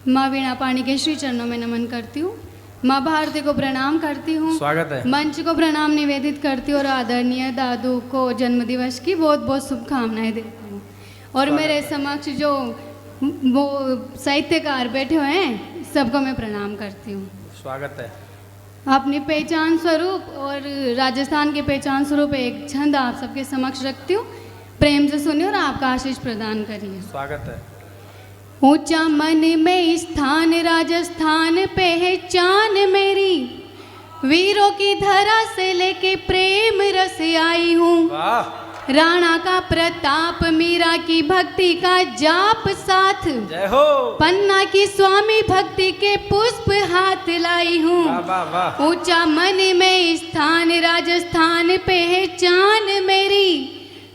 माँ वीणा पाणी के श्री चरणों में नमन करती हूँ। माँ भारती को प्रणाम करती हूँ। स्वागत है। मंच को प्रणाम निवेदित करती हूँ और आदरणीय दादू को जन्मदिवस की बहुत बहुत शुभकामनाएं देती हूँ। और मेरे समक्ष जो वो साहित्यकार बैठे हुए हैं सबको मैं प्रणाम करती हूँ। स्वागत है। अपनी पहचान स्वरूप और राजस्थान की पहचान स्वरूप एक छंद आप सबके समक्ष रखती हूँ। प्रेम से सुनिए और आपका आशीष प्रदान करिए। स्वागत है। ऊंचा मन में स्थान राजस्थान पहचान मेरी, वीरों की धरा से लेके प्रेम रस आई हूँ। वाह। राणा का प्रताप मीरा की भक्ति का जाप साथ, जय हो। पन्ना की स्वामी भक्ति के पुष्प हाथ लाई हूँ। वाह वाह वाह। ऊंचा मन में स्थान राजस्थान पहचान मेरी,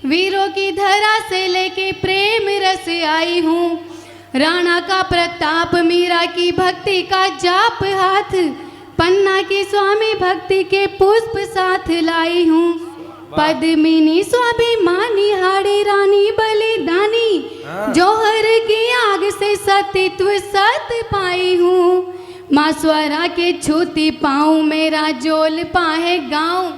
वीरों की धरा से लेके प्रेम रस आई हूँ। राणा का प्रताप मीरा की भक्ति का जाप हाथ, पन्ना की स्वामी भक्ति के पुष्प साथ लाई हूँ। पद्मिनी स्वाभिमानी हाड़ी रानी बलिदानी, जौहर की आग से सतीत्व सत पाई हूँ। माँ स्वरा के छूती पाऊँ मेरा जोल पाहे गाँव,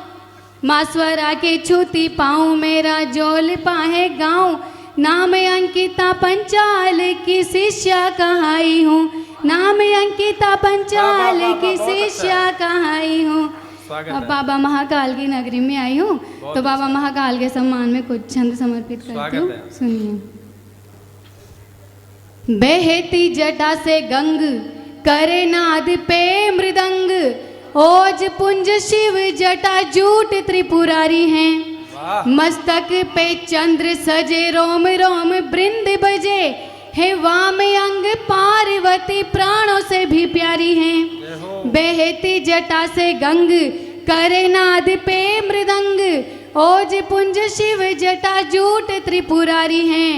माँ स्वरा के छूती पाऊँ मेरा जोल पाहे गाँव। नाम अंकिता पंचाल की शिष्या कहाई हूँ, नाम अंकिता पंचाल की शिष्या कहाई हूँ। अब बाबा महाकाल की नगरी में आई हूँ तो बाबा महाकाल के सम्मान में कुछ छंद समर्पित करती हूँ। सुनिए। बहती जटा से गंग करे नाद पे मृदंग, ओज पुंज शिव जटा जूट त्रिपुरारी हैं। मस्तक पे चंद्र सजे रोम रोम बृंद बजे, हे वाम अंग पार्वती प्राणों से भी प्यारी हैं। बहती जटा से गंग करे नाद पे मृदंग, ओज पुंज शिव जटा जूट त्रिपुरारी हैं।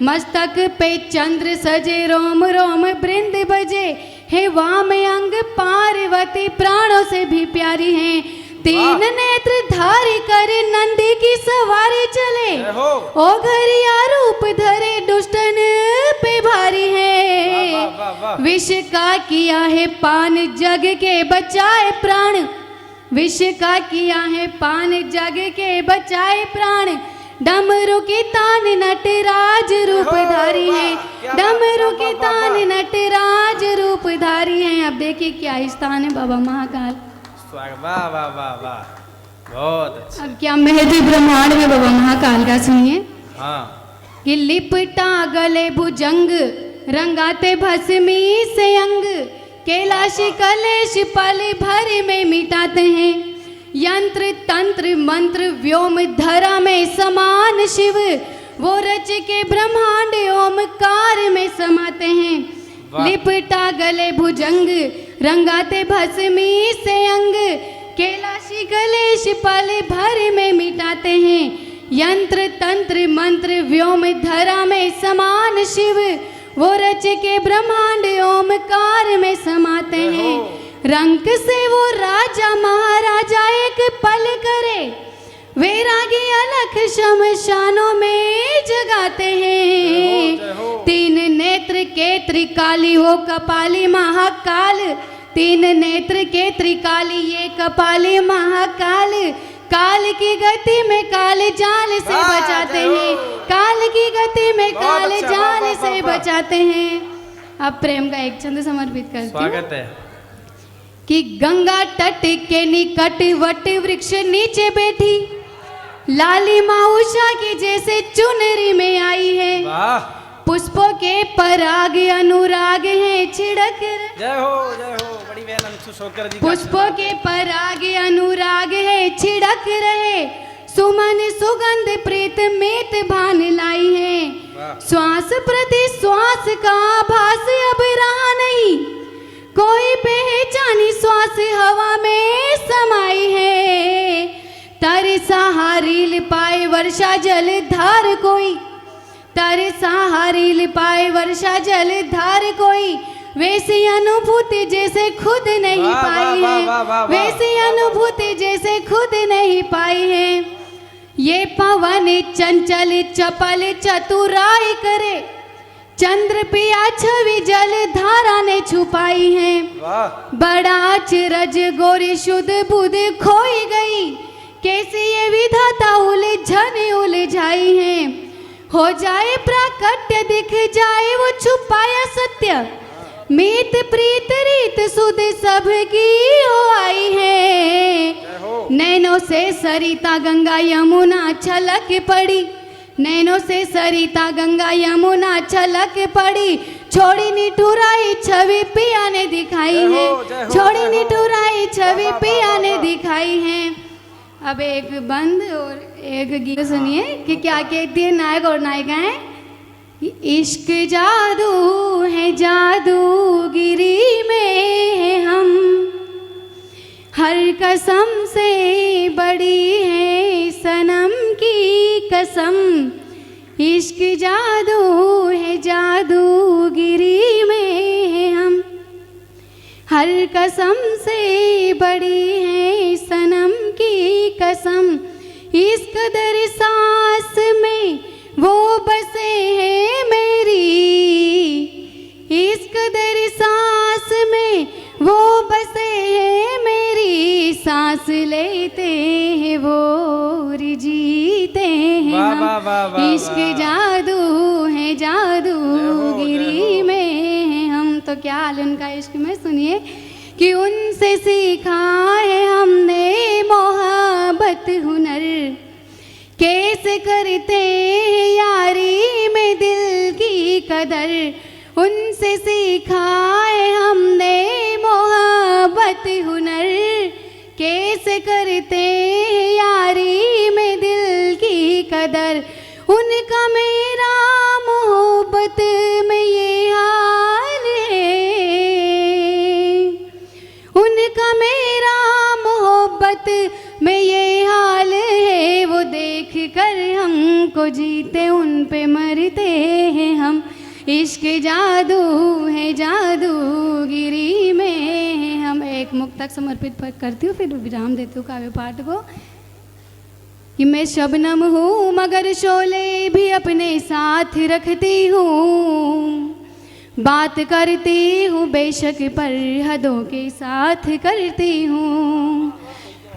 मस्तक पे चंद्र सजे रोम रोम बृंद बजे, हे वाम अंग पार्वती प्राणों से भी प्यारी हैं। तीन नेत्र धारी कर नंदी की सवारी चले, ओ घरिया रूप धरे दुष्टन पे भारी है। विष का किया है पान जग के बचाए प्राण, विष का किया है पान जग के बचाए प्राण। डमरू की तान नटराज रूप धारी है, डमरू की तान नटराज रूप धारी है। अब देखिए क्या स्थान है बाबा महाकाल। वाह वाह वाह वाह, बहुत अच्छा। अब क्या महती ब्रह्मांड में बाबा महाकाल का सुनिए। हाँ। कि लिपटा गले भुजंग रंगाते भस्मी से अंग, कैलाशी कलेश पल भर में मिटाते हैं। यंत्र तंत्र मंत्र व्योम धरा में समान शिव, वो रच के ब्रह्मांड ओमकार में समाते हैं। लिपटा गले भुजंग रंगाते भस्मी से अंग, कैलाशी कलेश पल भर में मिटाते हैं। यंत्र तंत्र मंत्र व्योम धरा में समान शिव, वो रच के ब्रह्मांड ओमकार में समाते हैं। रंक से वो राजा महाराजा एक पल करे, वैरागी अलख शमशानों में जगाते हैं। तीन नेत्र के त्रिकाली हो कपाली महाकाल, तीन नेत्र के त्रिकाली ये कपाली महाकाल। काल की गति में काल जाल से बचाते हैं, काल की गति में काल जाल से बचाते हैं। अब प्रेम का एक छंद समर्पित करती हूँ। स्वागत है। कि गंगा तट के निकट वट वृक्ष नीचे बैठी, लाली माँ उषा की जैसे चुनरी में आई है। पुष्पों के पराग अनुराग है छिड़क। जय हो बड़ी बहन अंशु शोकर जी। पुष्पों के पराग अनुराग है छिड़क रहे, सुमन सुगंध प्रीत मीत भान लाई है। श्वास प्रति श्वास का आभास अब रहा नहीं, कोई पहचानी श्वास हवा में समाई है। तरसा हारिल पाए वर्षा जल धार कोई, तरसा हारिल पाए वर्षा जल धार कोई। वैसी अनुभूति जैसे खुद नहीं पाई है, वैसी अनुभूति जैसे खुद नहीं पाई है। ये पवन चंचल चपल चतुराई करे, चंद्र पिया छवि जल धारा ने छुपाई है। वाह बड़ा अचरज गोरी शुद्ध बुद्ध खोई गई, कैसे ये विधाता उलझन उलझाई है। हो जाए प्राकट्य दिख जाए वो छुपाया सत्य, मीत प्रीत रीत सुध सबकी हो आई है। नैनों से सरिता गंगा यमुना छलक पड़ी, नैनों से सरिता गंगा यमुना छलक पड़ी। छोड़ी निठुराई छवि पिया ने दिखाई है, छोड़ी निठुराई छवि पिया ने दिखाई है। अब एक बंद और एक गीत सुनिए कि क्या कहती है नायक और नायिकाएं। इश्क जादू है जादूगिरी में है हम, हर कसम से बड़ी है सनम की कसम। इश्क जादू है जादूगिरी में है हम, हर कसम से बड़ी है सनम की कसम। इस कदर सांस में वो बसे हैं मेरी, इस कदर सांस में वो बसे हैं मेरी। सांस लेते हैं वो और जीते हैं वाह, हम। वाह, वाह, वाह, इश्क वाह। जादू है जादूगिरी में है हम। तो क्या हाल है उनका इश्क में, सुनिए कि उनसे सीखा है हमने मोहब्बत हुनर, कैसे करते हैं यारी में दिल की कदर। उनसे सीखा है हमने मोहब्बत हुनर, कैसे करते हैं यारी में दिल की कदर। उनका मेरा मोहब्बत में ये हाल है, उनका मेरा मोहब्बत में ये हाल है। वो देख कर हमको जीते उन पे मरते हैं हम। इश्क जादू है जादूगिरी में है हम। एक मुक्तक समर्पित करती हूँ, फिर विराम देती हूँ काव्य पाठ को। कि मैं शबनम हूँ मगर शोले भी अपने साथ रखती हूँ, बात करती हूँ बेशक पर हदों के साथ करती हूँ।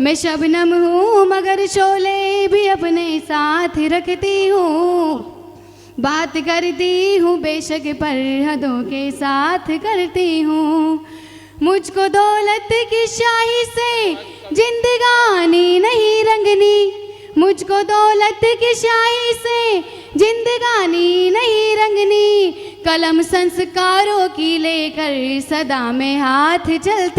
मैं शबनम हूँ मगर शोले भी अपने साथ रखती हूँ, बात करती हूँ बेशक पर हदों के साथ करती हूँ। मुझको दौलत की शाही से जिंदगानी नहीं रंगनी, मुझको दौलत की शाही से जिंदगानी नहीं रंगनी। कलम संस्कारों की लेकर सदा में हाथ चलती